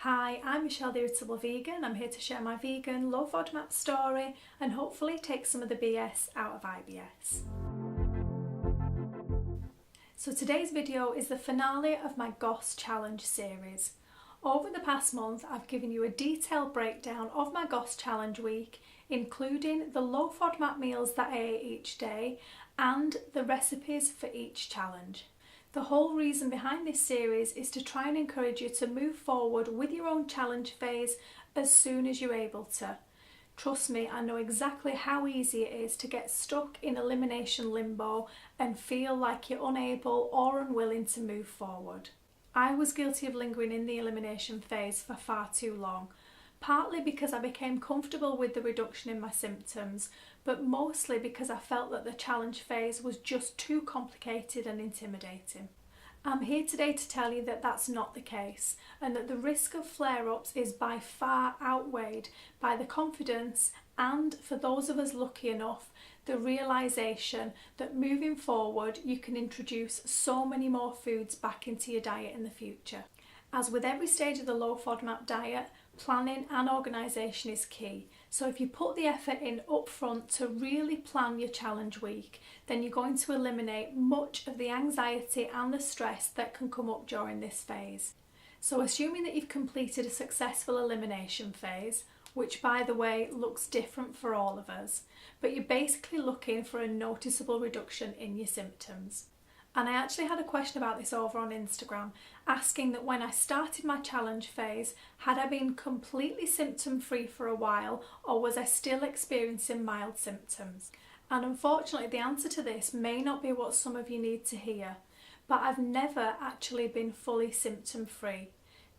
Hi, I'm Michelle the Irritable Vegan. I'm here to share my vegan low FODMAP story and hopefully take some of the BS out of IBS. So today's video is the finale of my GOS challenge series. Over the past month I've given you a detailed breakdown of my GOS challenge week, including the low FODMAP meals that I ate each day and the recipes for each challenge. The whole reason behind this series is to try and encourage you to move forward with your own challenge phase as soon as you're able to. Trust me, I know exactly how easy it is to get stuck in elimination limbo and feel like you're unable or unwilling to move forward. I was guilty of lingering in the elimination phase for far too long, partly because I became comfortable with the reduction in my symptoms, but mostly because I felt that the challenge phase was just too complicated and intimidating. I'm here today to tell you that that's not the case, and that the risk of flare-ups is by far outweighed by the confidence and, for those of us lucky enough, the realisation that moving forward you can introduce so many more foods back into your diet in the future. As with every stage of the low FODMAP diet, planning and organisation is key. So if you put the effort in up front to really plan your challenge week, then you're going to eliminate much of the anxiety and the stress that can come up during this phase. So assuming that you've completed a successful elimination phase, which by the way looks different for all of us, but you're basically looking for a noticeable reduction in your symptoms. And I actually had a question about this over on Instagram, asking that when I started my challenge phase, had I been completely symptom free for a while, or was I still experiencing mild symptoms? And unfortunately the answer to this may not be what some of you need to hear, but I've never actually been fully symptom free.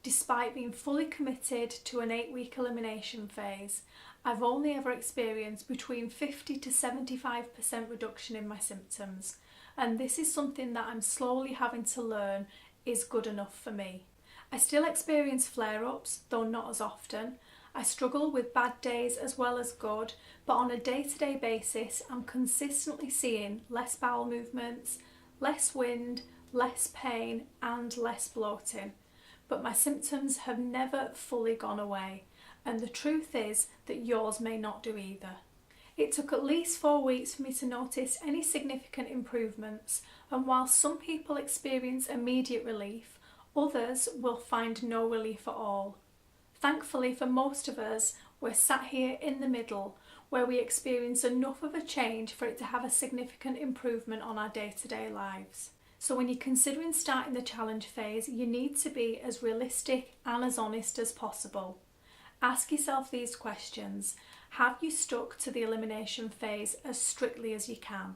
Despite being fully committed to an 8-week elimination phase, I've only ever experienced between 50 to 75% reduction in my symptoms. And this is something that I'm slowly having to learn is good enough for me. I still experience flare-ups, though not as often. I struggle with bad days as well as good, but on a day-to-day basis I'm consistently seeing less bowel movements, less wind, less pain and less bloating. But my symptoms have never fully gone away, and the truth is that yours may not do either. It took at least 4 weeks for me to notice any significant improvements, and while some people experience immediate relief, others will find no relief at all. Thankfully for most of us, we're sat here in the middle, where we experience enough of a change for it to have a significant improvement on our day-to-day lives. So when you're considering starting the challenge phase, you need to be as realistic and as honest as possible. Ask yourself these questions. Have you stuck to the elimination phase as strictly as you can?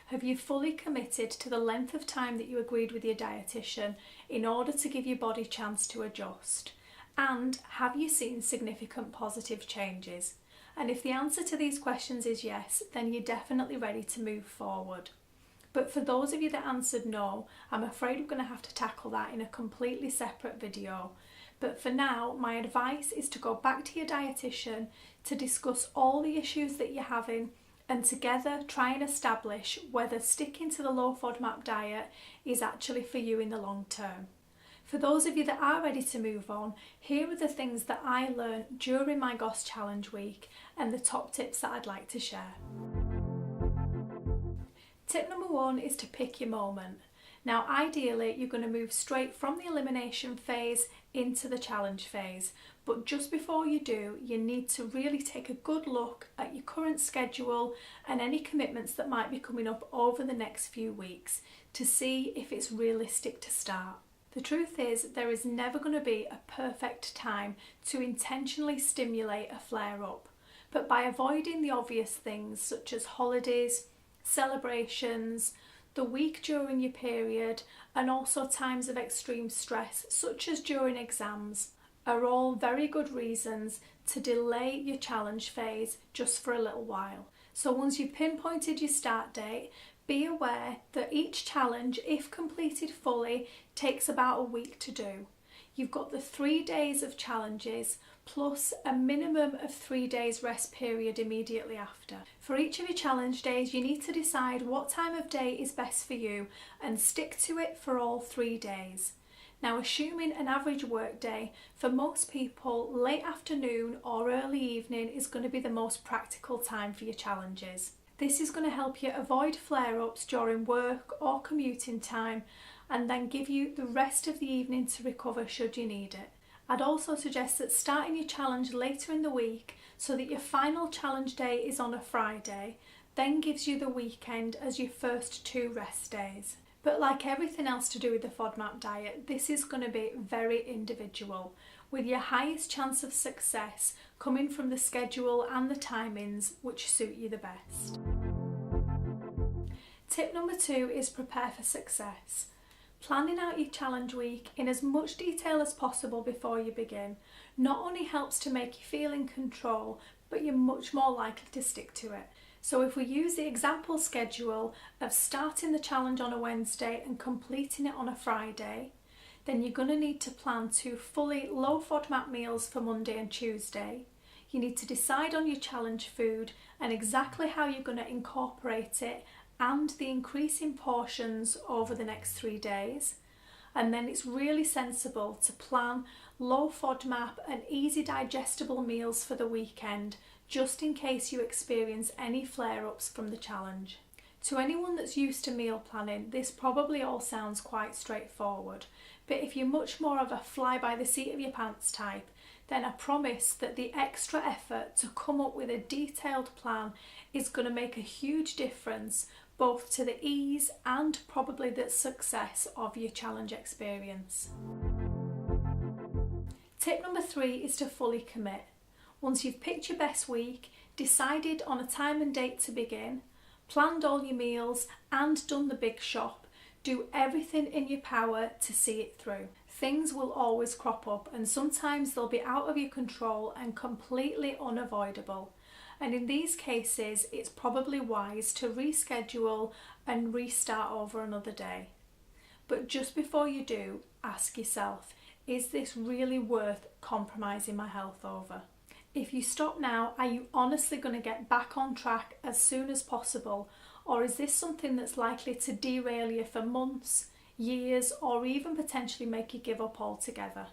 Have you fully committed to the length of time that you agreed with your dietitian in order to give your body a chance to adjust? And have you seen significant positive changes? And if the answer to these questions is yes, then you're definitely ready to move forward. But for those of you that answered no, I'm afraid we're going to have to tackle that in a completely separate video. But for now, my advice is to go back to your dietitian to discuss all the issues that you're having and together try and establish whether sticking to the low FODMAP diet is actually for you in the long term. For those of you that are ready to move on, here are the things that I learned during my GOS challenge week and the top tips that I'd like to share. Tip number 1 is to pick your moment. Now ideally you're going to move straight from the elimination phase into the challenge phase, but just before you do, you need to really take a good look at your current schedule and any commitments that might be coming up over the next few weeks to see if it's realistic to start. The truth is, there is never going to be a perfect time to intentionally stimulate a flare-up, but by avoiding the obvious things such as holidays, celebrations, the week during your period, and also times of extreme stress such as during exams, are all very good reasons to delay your challenge phase just for a little while. So once you've pinpointed your start date, be aware that each challenge, if completed fully, takes about a week to do. You've got the 3 days of challenges plus a minimum of 3 days rest period immediately after. For each of your challenge days, you need to decide what time of day is best for you and stick to it for all 3 days. Now, assuming an average work day, for most people, late afternoon or early evening is going to be the most practical time for your challenges. This is going to help you avoid flare-ups during work or commuting time and then give you the rest of the evening to recover should you need it. I'd also suggest that starting your challenge later in the week so that your final challenge day is on a Friday, then gives you the weekend as your first 2 rest days. But like everything else to do with the FODMAP diet, this is going to be very individual, with your highest chance of success coming from the schedule and the timings which suit you the best. Tip number 2 is prepare for success. Planning out your challenge week in as much detail as possible before you begin not only helps to make you feel in control, but you're much more likely to stick to it. So if we use the example schedule of starting the challenge on a Wednesday and completing it on a Friday, then you're going to need to plan 2 fully low FODMAP meals for Monday and Tuesday. You need to decide on your challenge food and exactly how you're going to incorporate it and the increasing portions over the next 3 days. And then it's really sensible to plan low FODMAP and easy digestible meals for the weekend, just in case you experience any flare-ups from the challenge. To anyone that's used to meal planning, this probably all sounds quite straightforward, but if you're much more of a fly by the seat of your pants type, then I promise that the extra effort to come up with a detailed plan is going to make a huge difference both to the ease and probably the success of your challenge experience. Tip number 3 is to fully commit. Once you've picked your best week, decided on a time and date to begin, planned all your meals and done the big shop, do everything in your power to see it through. Things will always crop up and sometimes they'll be out of your control and completely unavoidable. And in these cases, it's probably wise to reschedule and restart over another day. But just before you do, ask yourself, is this really worth compromising my health over? If you stop now, are you honestly going to get back on track as soon as possible? Or is this something that's likely to derail you for months, years, or even potentially make you give up altogether?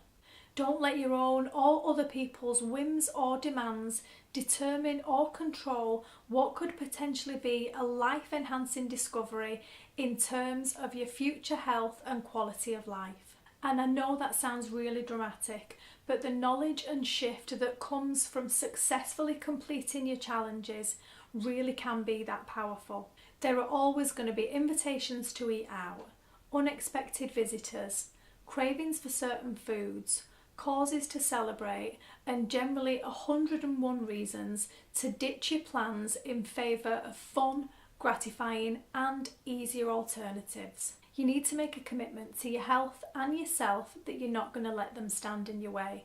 Don't let your own or other people's whims or demands determine or control what could potentially be a life-enhancing discovery in terms of your future health and quality of life. And I know that sounds really dramatic, but the knowledge and shift that comes from successfully completing your challenges really can be that powerful. There are always going to be invitations to eat out, unexpected visitors, cravings for certain foods, causes to celebrate, and generally 101 reasons to ditch your plans in favour of fun, gratifying and easier alternatives. You need to make a commitment to your health and yourself that you're not going to let them stand in your way.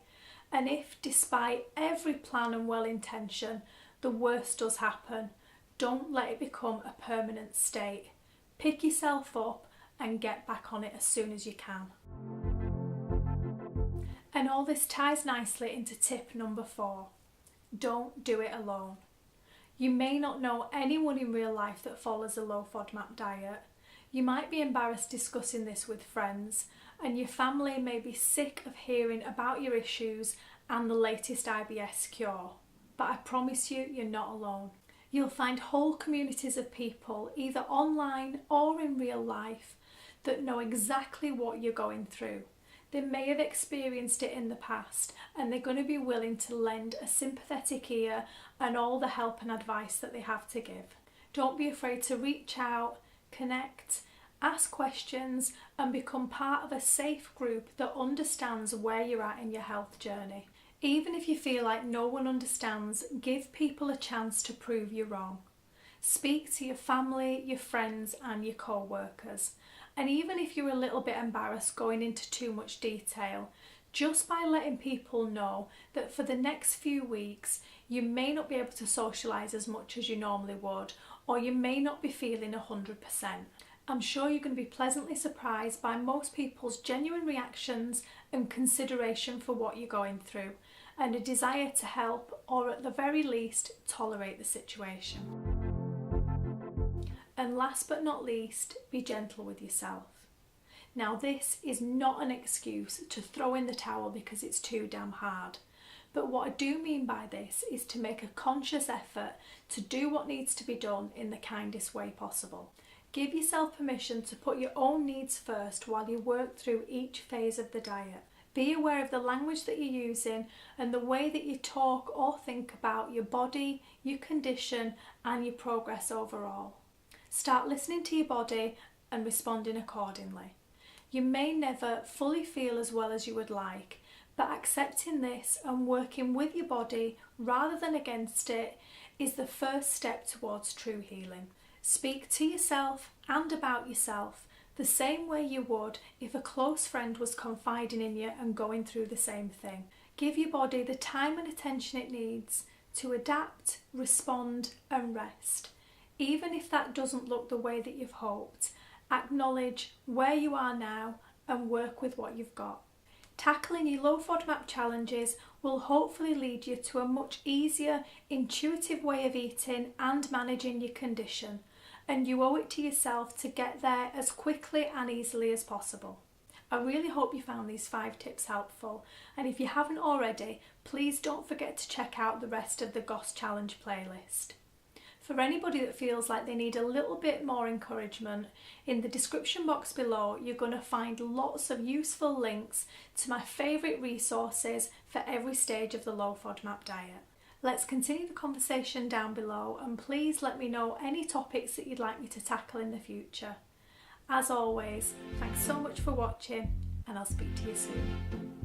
And if, despite every plan and well intention, the worst does happen, don't let it become a permanent state. Pick yourself up and get back on it as soon as you can. And all this ties nicely into tip number 4. Don't do it alone. You may not know anyone in real life that follows a low FODMAP diet. You might be embarrassed discussing this with friends, and your family may be sick of hearing about your issues and the latest IBS cure. But I promise you, you're not alone. You'll find whole communities of people, either online or in real life, that know exactly what you're going through. They may have experienced it in the past, and they're going to be willing to lend a sympathetic ear and all the help and advice that they have to give. Don't be afraid to reach out, connect, ask questions and become part of a safe group that understands where you're at in your health journey. Even if you feel like no one understands, give people a chance to prove you wrong. Speak to your family, your friends and your co-workers. And even if you're a little bit embarrassed going into too much detail, just by letting people know that for the next few weeks you may not be able to socialise as much as you normally would, or you may not be feeling 100%. I'm sure you're going to be pleasantly surprised by most people's genuine reactions and consideration for what you're going through, and a desire to help, or at the very least tolerate the situation. And last but not least, be gentle with yourself. Now this is not an excuse to throw in the towel because it's too damn hard. But what I do mean by this is to make a conscious effort to do what needs to be done in the kindest way possible. Give yourself permission to put your own needs first while you work through each phase of the diet. Be aware of the language that you're using and the way that you talk or think about your body, your condition, and your progress overall. Start listening to your body and responding accordingly. You may never fully feel as well as you would like, but accepting this and working with your body rather than against it is the first step towards true healing. Speak to yourself and about yourself the same way you would if a close friend was confiding in you and going through the same thing. Give your body the time and attention it needs to adapt, respond, and rest. Even if that doesn't look the way that you've hoped, acknowledge where you are now and work with what you've got. Tackling your low FODMAP challenges will hopefully lead you to a much easier, intuitive way of eating and managing your condition, and you owe it to yourself to get there as quickly and easily as possible. I really hope you found these 5 tips helpful, and if you haven't already, please don't forget to check out the rest of the GOS Challenge playlist. For anybody that feels like they need a little bit more encouragement, in the description box below you're going to find lots of useful links to my favourite resources for every stage of the low FODMAP diet. Let's continue the conversation down below, and please let me know any topics that you'd like me to tackle in the future. As always, thanks so much for watching, and I'll speak to you soon.